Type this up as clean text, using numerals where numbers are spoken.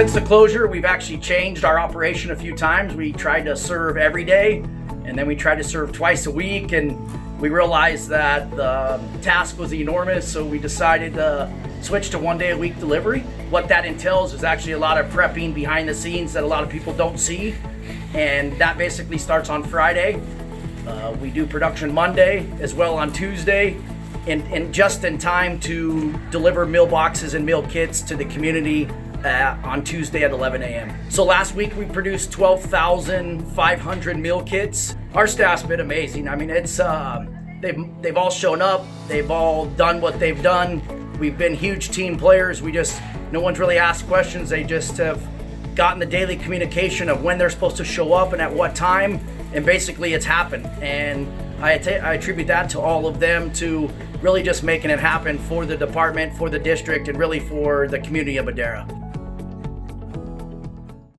Since the closure, we've actually changed our operation a few times. We tried to serve every day, and then we tried to serve twice a week, and we realized that the task was enormous, so we decided to switch to 1 day a week delivery. What that entails is actually a lot of prepping behind the scenes that a lot of people don't see, and that basically starts on Friday. We do production Monday as well on Tuesday, and just in time to deliver meal boxes and meal kits to the community on Tuesday at 11 a.m. So last week we produced 12,500 meal kits. Our staff's been amazing. I mean, it's they've all shown up. They've all done what they've done. We've been huge team players. No one's really asked questions. They just have gotten the daily communication of when they're supposed to show up and at what time, and basically it's happened. And I attribute that to all of them, to really just making it happen for the department, for the district, and really for the community of Madera.